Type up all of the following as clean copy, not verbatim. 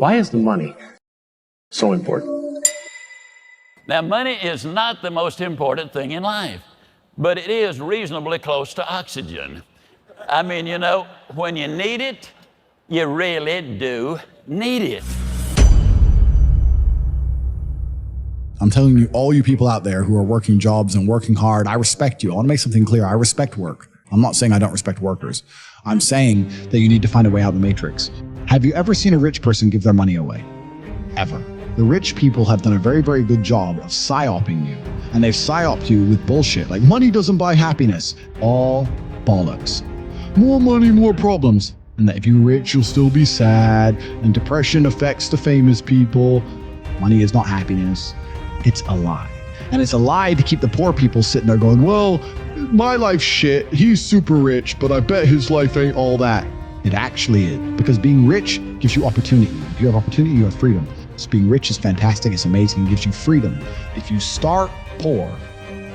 Why is the money so important? Now, money is not the most important thing in life, but it is reasonably close to oxygen. I mean, you know, when you need it, you really do need it. I'm telling you, all you people out there who are working jobs and working hard, I respect you. I want to make something clear. I respect work. I'm not saying I don't respect workers. I'm saying that you need to find a way out of the matrix. Have you ever seen a rich person give their money away? Ever. The rich people have done a very, very good job of psyoping you. And they've psyoped you with bullshit. Like, money doesn't buy happiness. All bollocks. More money, more problems. And that if you're rich, you'll still be sad. And depression affects the famous people. Money is not happiness. It's a lie. And it's a lie to keep the poor people sitting there going, well, my life's shit. He's super rich, but I bet his life ain't all that. It actually is. Because being rich gives you opportunity. If you have opportunity, you have freedom. So being rich is fantastic, it's amazing, it gives you freedom. If you start poor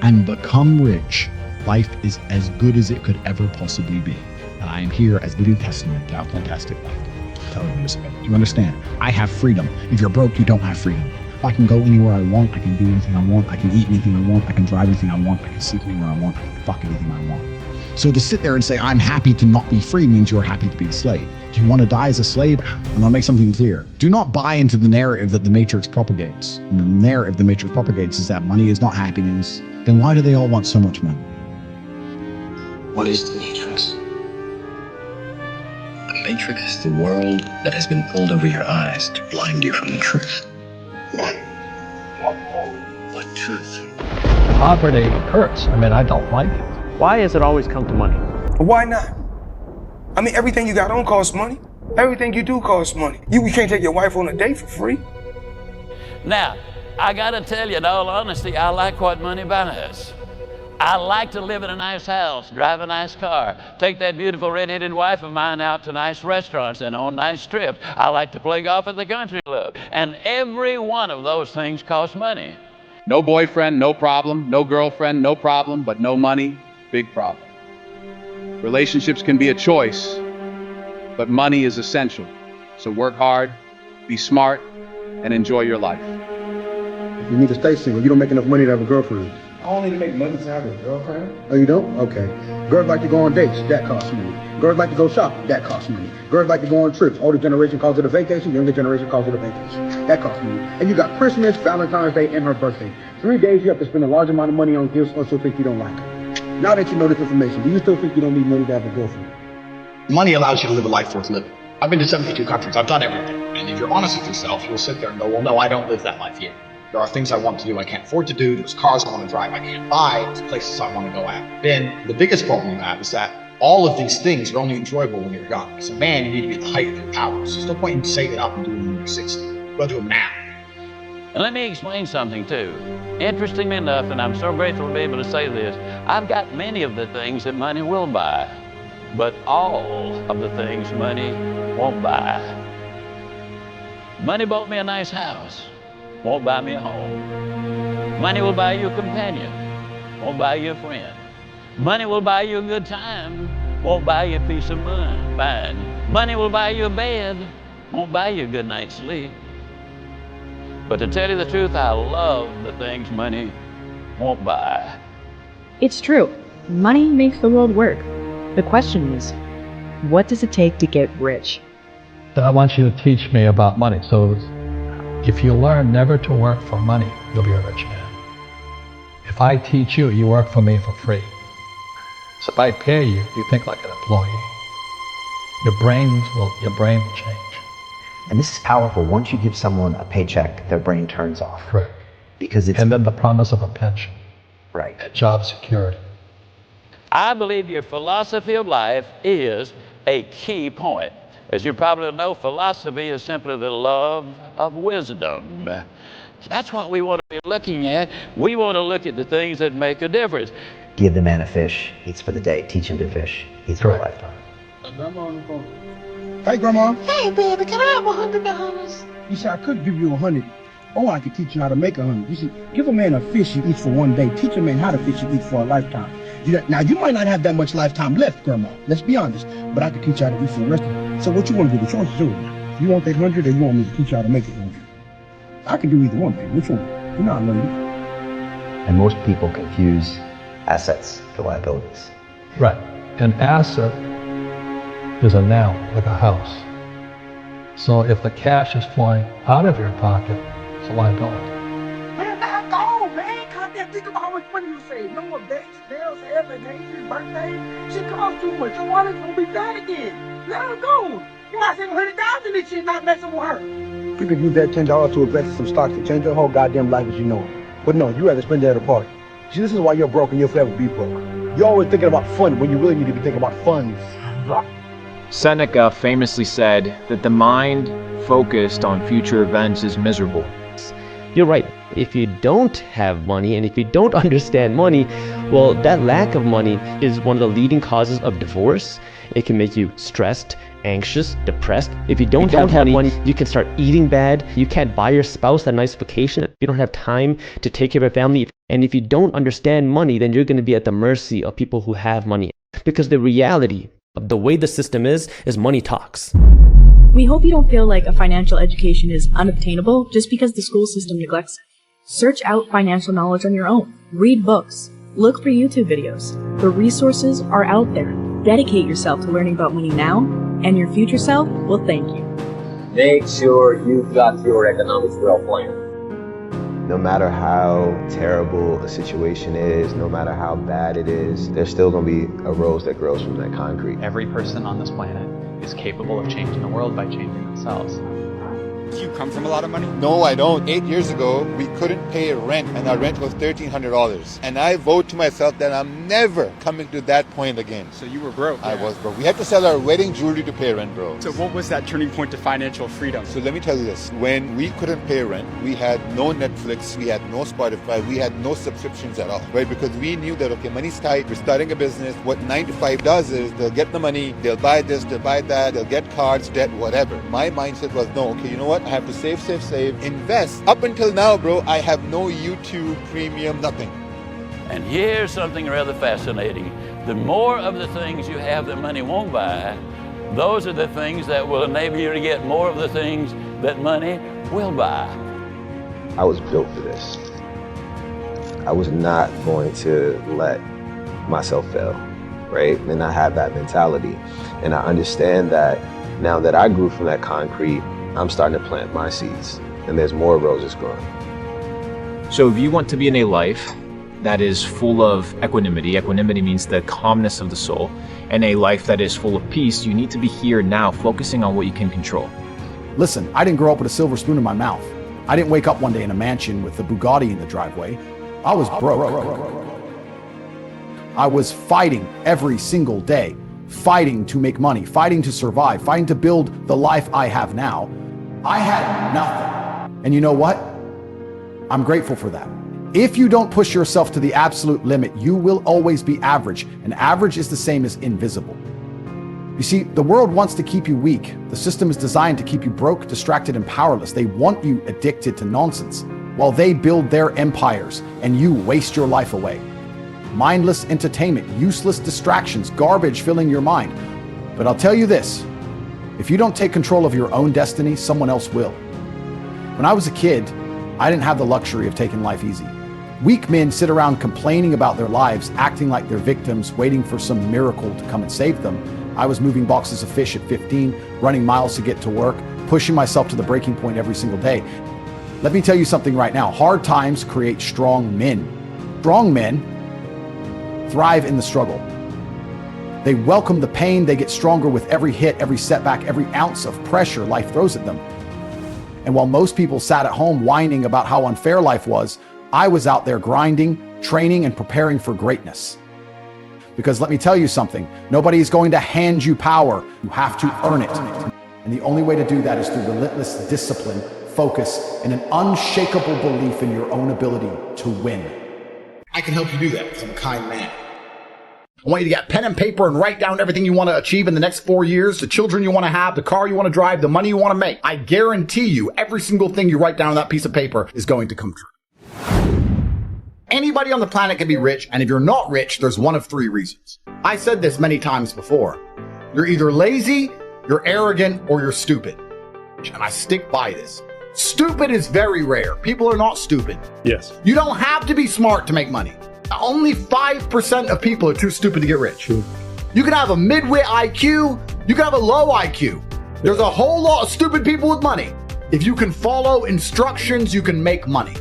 and become rich, life is as good as it could ever possibly be. And I am here as living testament to how fantastic life is. Tell you this. Do you understand? I have freedom. If you're broke, you don't have freedom. I can go anywhere I want, I can do anything I want, I can eat anything I want, I can drive anything I want, I can sleep anywhere I want, I can fuck anything I want. So to sit there and say, I'm happy to not be free means you're happy to be a slave. Do you want to die as a slave? I'm gonna make something clear. Do not buy into the narrative that the Matrix propagates. And the narrative the Matrix propagates is that money is not happiness. Then why do they all want so much money? What is the Matrix? The Matrix is the world that has been pulled over your eyes to blind you from the truth. What truth? Poverty hurts. I mean, I don't like it. Why does it always come to money? Why not? I mean, everything you got on costs money. Everything you do costs money. You can't take your wife on a date for free. Now, I gotta tell you, in all honesty, I like what money buys. I like to live in a nice house, drive a nice car, take that beautiful red-headed wife of mine out to nice restaurants and on nice trips. I like to play golf at the country club. And every one of those things costs money. No boyfriend, no problem. No girlfriend, no problem. But no money, big problem. Relationships can be a choice, but money is essential. So work hard, be smart, and enjoy your life. You need to stay single. You don't make enough money to have a girlfriend. I don't need to make money to have a girlfriend. Oh, you don't? Okay. Girls like to go on dates. That costs money. Girls like to go shopping. That costs money. Girls like to go on trips. Older generation calls it a vacation. Younger generation calls it a vacation. That costs money. And you got Christmas, Valentine's Day, and her birthday. 3 days you have to spend a large amount of money on gifts or still think you don't like her. Now that you know this information, do you still think you don't need money to have a girlfriend? Money allows you to live a life worth living. I've been to 72 countries. I've done everything. And if you're honest with yourself, you'll sit there and go, well, no, I don't live that life yet. There are things I want to do I can't afford to do. There's cars I want to drive I can't buy. There's places I want to go at. Then the biggest problem you have is that all of these things are only enjoyable when you're young. As a man, you need to be at the height of your powers. There's no point in saving up and doing it when you're 60. You've got to do them now. And let me explain something too. Interestingly enough, and I'm so grateful to be able to say this, I've got many of the things that money will buy, but all of the things money won't buy. Money bought me a nice house, won't buy me a home. Money will buy you a companion, won't buy you a friend. Money will buy you a good time, won't buy you a peace of mind. Money will buy you a bed, won't buy you a good night's sleep. But to tell you the truth, I love the things money won't buy. It's true. Money makes the world work. The question is, what does it take to get rich? I want you to teach me about money. So if you learn never to work for money, you'll be a rich man. If I teach you, you work for me for free. So if I pay you, you think like an employee. Your brain will change. And this is powerful. Once you give someone a paycheck, their brain turns off. Correct. Because it's... And then the promise of a pension. Right. Job security. I believe your philosophy of life is a key point. As you probably know, philosophy is simply the love of wisdom. That's what we want to be looking at. We want to look at the things that make a difference. Give the man a fish, eats for the day. Teach him to fish, eats for a lifetime. Grandma on the phone. Hey, Grandma. Hey, baby, can I have $100? You see, I could give you 100, or I could teach you how to make 100. You see, give a man a fish he eats for one day. Teach a man how to fish he eats for a lifetime. Now, you might not have that much lifetime left, Grandma. Let's be honest. But I could teach you how to eat for the rest of it. So what you want to do? The choice is yours. You want that 100 or you want me to teach you how to make it 100? I can do either one, man. Which one? You're not learning. And most people confuse assets to liabilities. Right. An asset is a noun, like a house. So if the cash is flowing out of your pocket, it's a liability. Man, now go, man. Come there, think about how much money you save. No more dates, nails, hair, vacations, birthdays. Shit costs too much. Your wallet's gonna be fat again. Let her go. You might save 100,000 this shit, not messing with her. You could use that $10 to invest in some stocks to change your whole goddamn life as you know it. But no, you rather spend it at a party. See, this is why you're broke and you'll forever be broke. You're always thinking about fun when you really need to be thinking about funds. Seneca famously said that the mind focused on future events is miserable. You're right. If you don't have money and if you don't understand money, well, that lack of money is one of the leading causes of divorce. It can make you stressed, anxious, depressed. If you don't have money, you can start eating bad. You can't buy your spouse a nice vacation. You don't have time to take care of your family. And if you don't understand money, then you're going to be at the mercy of people who have money. Because the reality of the way the system is money talks. We hope you don't feel like a financial education is unobtainable just because the school system neglects it. Search out financial knowledge on your own. Read books. Look for YouTube videos. The resources are out there. Dedicate yourself to learning about money now, and your future self will thank you. Make sure you've got your economics well planned. No matter how terrible a situation is, no matter how bad it is, there's still going to be a rose that grows from that concrete. Every person on this planet is capable of changing the world by changing themselves. Do you come from a lot of money? No, I don't. 8 years ago, we couldn't pay rent, and our rent was $1,300. And I vowed to myself that I'm never coming to that point again. So you were broke? I was broke. We had to sell our wedding jewelry to pay rent, bro. So what was that turning point to financial freedom? So let me tell you this. When we couldn't pay rent, we had no Netflix, we had no Spotify, we had no subscriptions at all, right? Because we knew that, okay, money's tight, we're starting a business. What 9 to 5 does is they'll get the money, they'll buy this, they'll buy that, they'll get cards, debt, whatever. My mindset was, no, okay, you know what? I have to save, invest. Up until now, bro, I have no YouTube premium, nothing. And here's something rather fascinating. The more of the things you have that money won't buy, those are the things that will enable you to get more of the things that money will buy. I was built for this. I was not going to let myself fail, right? And I have that mentality. And I understand that now that I grew from that concrete, I'm starting to plant my seeds, and there's more roses growing. So if you want to be in a life that is full of equanimity, equanimity means the calmness of the soul, and a life that is full of peace, you need to be here now, focusing on what you can control. Listen, I didn't grow up with a silver spoon in my mouth. I didn't wake up one day in a mansion with a Bugatti in the driveway. I was broke. I was fighting every single day, fighting to make money, fighting to survive, fighting to build the life I have now. I had nothing. And you know what? I'm grateful for that. If you don't push yourself to the absolute limit, you will always be average. And average is the same as invisible. You see, the world wants to keep you weak. The system is designed to keep you broke, distracted, and powerless. They want you addicted to nonsense while they build their empires and you waste your life away. Mindless entertainment, useless distractions, garbage filling your mind. But I'll tell you this, if you don't take control of your own destiny, someone else will. When I was a kid, I didn't have the luxury of taking life easy. Weak men sit around complaining about their lives, acting like they're victims, waiting for some miracle to come and save them. I was moving boxes of fish at 15, running miles to get to work, pushing myself to the breaking point every single day. Let me tell you something right now. Hard times create strong men. Strong men thrive in the struggle. They welcome the pain, they get stronger with every hit, every setback, every ounce of pressure life throws at them. And while most people sat at home whining about how unfair life was, I was out there grinding, training, and preparing for greatness. Because let me tell you something, nobody is going to hand you power. You have to earn it. And the only way to do that is through relentless discipline, focus, and an unshakable belief in your own ability to win. I can help you do that because I'm a kind man. I want you to get pen and paper and write down everything you want to achieve in the next 4 years, the children you want to have, the car you want to drive, the money you want to make. I guarantee you, every single thing you write down on that piece of paper is going to come true. Anybody on the planet can be rich, and if you're not rich, there's one of 3 reasons. I said this many times before. You're either lazy, you're arrogant, or you're stupid. and I stick by this. Stupid is very rare. People are not stupid. Yes. You don't have to be smart to make money. Only 5% of people are too stupid to get rich. True. You can have a mid-wit IQ, you can have a low IQ. There's a whole lot of stupid people with money. If you can follow instructions, you can make money.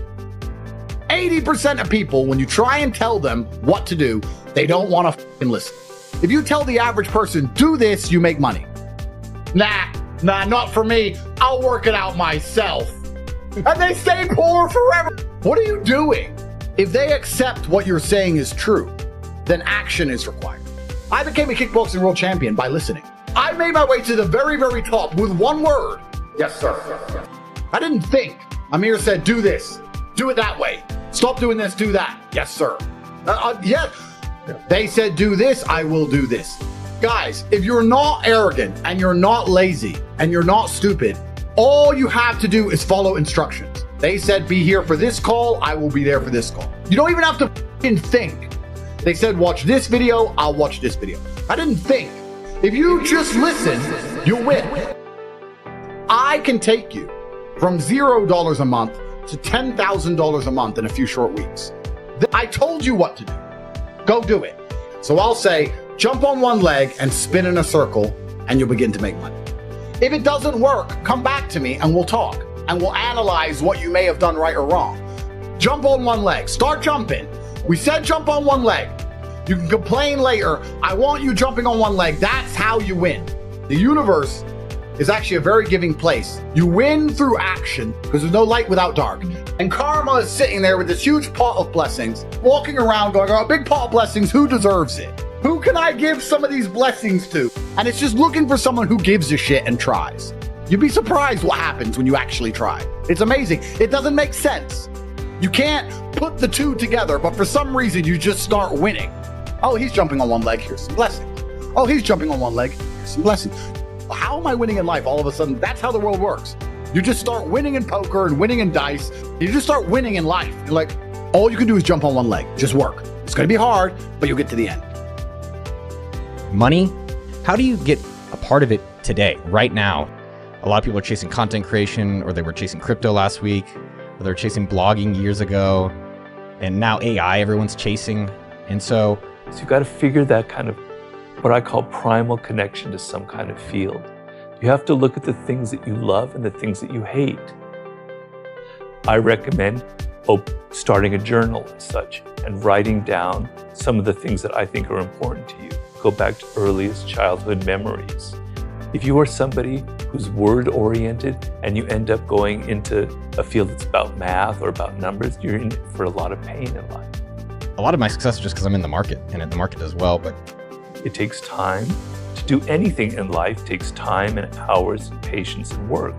80% of people, when you try and tell them what to do, they don't want to listen. If you tell the average person, do this, you make money. Nah, not for me. I'll work it out myself. And they stay poor forever. What are you doing? If they accept what you're saying is true, then action is required. I became a kickboxing world champion by listening. I made my way to the very, very top with one word. Yes, sir. I didn't think. Amir said, do this. Do it that way. Stop doing this, do that. Yes, sir. Yes. They said, do this, I will do this. Guys, if you're not arrogant and you're not lazy and you're not stupid, all you have to do is follow instructions. They said, be here for this call, I will be there for this call. You don't even have to think. They said, watch this video, I'll watch this video. I didn't think. If you just listen, you'll win. I can take you from $0 a month to $10,000 a month in a few short weeks. I told you what to do. Go do it. So I'll say, jump on one leg and spin in a circle, and you'll begin to make money. If it doesn't work, come back to me and we'll talk, and we'll analyze what you may have done right or wrong. Jump on one leg. Start jumping. We said jump on one leg. You can complain later. I want you jumping on one leg. That's how you win. The universe is actually a very giving place. You win through action because there's no light without dark. And karma is sitting there with this huge pot of blessings, walking around going, oh, a big pot of blessings, who deserves it? Who can I give some of these blessings to? And it's just looking for someone who gives a shit and tries. You'd be surprised what happens when you actually try. It's amazing. It doesn't make sense. You can't put the two together, but for some reason you just start winning. Oh, he's jumping on one leg, here's some blessings. Oh, he's jumping on one leg, here's some blessings. How am I winning in life all of a sudden? That's how the world works. You just start winning in poker and winning in dice. You just start winning in life. You're like, all you can do is jump on one leg. Just work. It's going to be hard, but you'll get to the end. Money? How do you get a part of it today, right now? A lot of people are chasing content creation, or they were chasing crypto last week, or they were chasing blogging years ago, and now AI everyone's chasing. And so you've got to figure that kind of what I call primal connection to some kind of field. You have to look at the things that you love and the things that you hate. I recommend starting a journal and such, and writing down some of the things that I think are important to you. Go back to earliest childhood memories. If you are somebody who's word-oriented and you end up going into a field that's about math or about numbers, you're in for a lot of pain in life. A lot of my success is just because I'm in the market, and the market does well, but it takes time. To do anything in life takes time and hours and patience and work.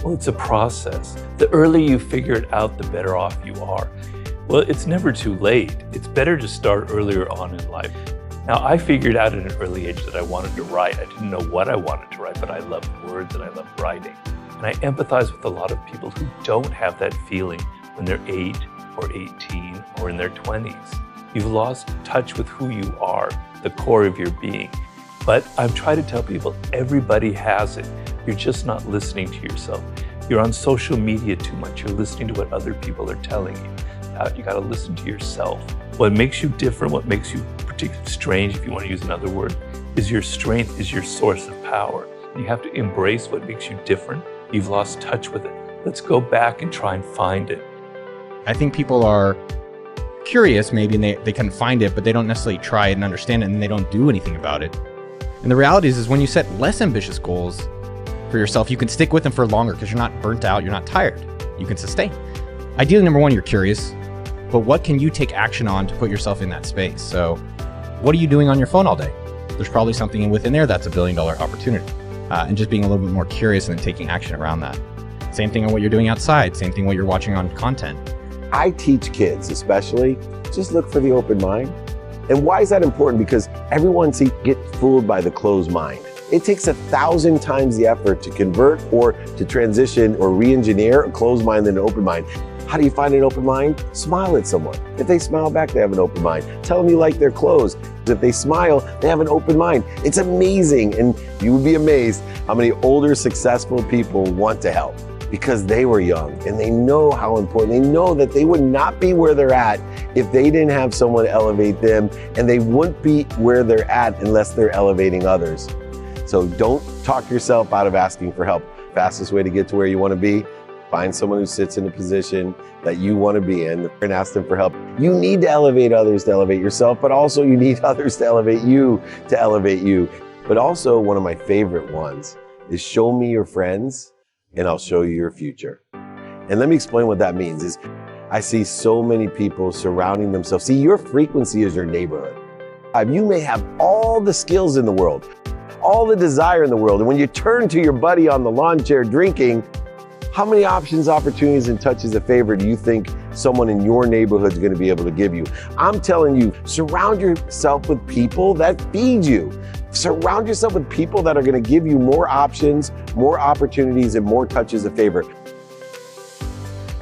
Well, it's a process. The earlier you figure it out, the better off you are. Well, it's never too late. It's better to start earlier on in life. Now, I figured out at an early age that I wanted to write. I didn't know what I wanted to write, but I loved words and I loved writing. And I empathize with a lot of people who don't have that feeling when they're 8 or 18 or in their 20s. You've lost touch with who you are, the core of your being. But I've tried to tell people, everybody has it. You're just not listening to yourself. You're on social media too much. You're listening to what other people are telling you. You got to listen to yourself. What makes you different, what makes you particularly strange, if you want to use another word, is your strength, is your source of power. You have to embrace what makes you different. You've lost touch with it. Let's go back and try and find it. I think people are curious maybe, and they can find it, but they don't necessarily try it and understand it, and they don't do anything about it. And the reality is when you set less ambitious goals for yourself, you can stick with them for longer because you're not burnt out, you're not tired. You can sustain. Ideally, number one, you're curious, but what can you take action on to put yourself in that space? So what are you doing on your phone all day? There's probably something within there that's $1 billion opportunity. And just being a little bit more curious and then taking action around that. Same thing on what you're doing outside, same thing what you're watching on content. I teach kids especially, just look for the open mind. And why is that important? Because everyone gets fooled by the closed mind. It takes 1,000 times the effort to convert or to transition or re-engineer a closed mind than an open mind. How do you find an open mind? Smile at someone. If they smile back, they have an open mind. Tell them you like their clothes. If they smile, they have an open mind. It's amazing, and you would be amazed how many older, successful people want to help because they were young and they know how important. They know that they would not be where they're at if they didn't have someone elevate them, and they wouldn't be where they're at unless they're elevating others. So don't talk yourself out of asking for help. Fastest way to get to where you want to be, find someone who sits in a position that you want to be in and ask them for help. You need to elevate others to elevate yourself, but also you need others to elevate you to elevate you. But also one of my favorite ones is show me your friends and I'll show you your future. And let me explain what that means is I see so many people surrounding themselves. See, your frequency is your neighborhood. You may have all the skills in the world, all the desire in the world. And when you turn to your buddy on the lawn chair drinking, how many options, opportunities, and touches of favor do you think someone in your neighborhood is going to be able to give you? I'm telling you, surround yourself with people that feed you. Surround yourself with people that are going to give you more options, more opportunities, and more touches of favor.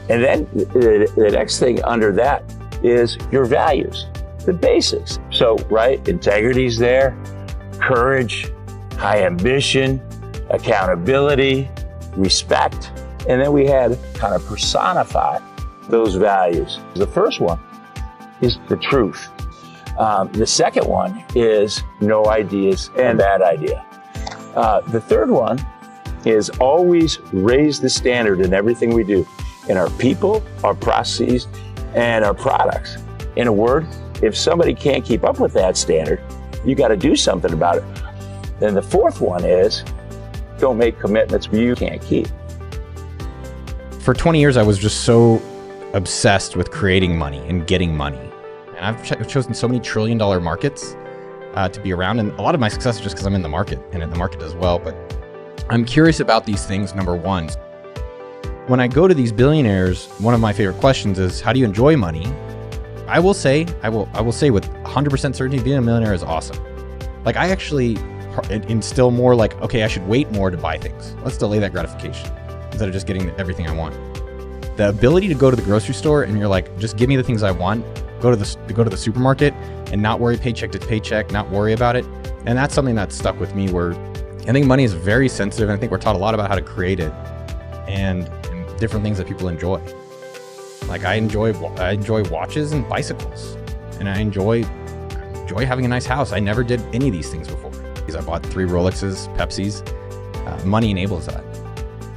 And then the next thing under that is your values, the basics. So, right, integrity's there, courage, high ambition, accountability, respect. And then we had kind of personify those values. The first one is the truth. The second one is no ideas and bad idea. The third one is always raise the standard in everything we do, in our people, our processes, and our products. In a word, if somebody can't keep up with that standard, you got to do something about it. Then the fourth one is don't make commitments you can't keep. For 20 years, I was just so obsessed with creating money and getting money. And I've chosen so many trillion-dollar markets to be around. And a lot of my success is just because I'm in the market and in the market as well. But I'm curious about these things, number one. When I go to these billionaires, one of my favorite questions is, how do you enjoy money? I will say with 100% certainty, being a millionaire is awesome. Like, I actually instill more like, okay, I should wait more to buy things. Let's delay that gratification instead of just getting everything I want. The ability to go to the grocery store and you're like, just give me the things I want, go to the supermarket and not worry paycheck to paycheck, not worry about it. And that's something that stuck with me, where I think money is very sensitive, and I think we're taught a lot about how to create it and different things that people enjoy. Like, I enjoy watches and bicycles, and I enjoy having a nice house. I never did any of these things before. I bought 3 Rolexes, Pepsis. Money enables that.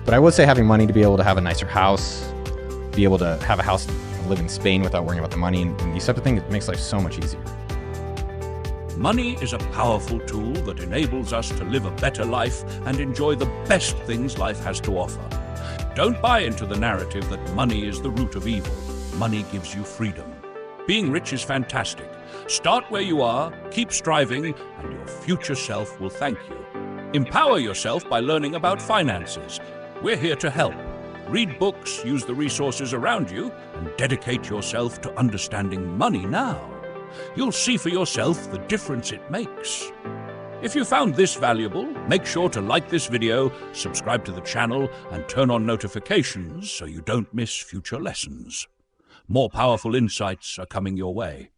But I would say having money to be able to have a nicer house, be able to have a house, live in Spain without worrying about the money, and these type of things, it makes life so much easier. Money is a powerful tool that enables us to live a better life and enjoy the best things life has to offer. Don't buy into the narrative that money is the root of evil. Money gives you freedom. Being rich is fantastic. Start where you are, keep striving, and your future self will thank you. Empower yourself by learning about finances. We're here to help. Read books, use the resources around you, and dedicate yourself to understanding money now. You'll see for yourself the difference it makes. If you found this valuable, make sure to like this video, subscribe to the channel, and turn on notifications so you don't miss future lessons. More powerful insights are coming your way.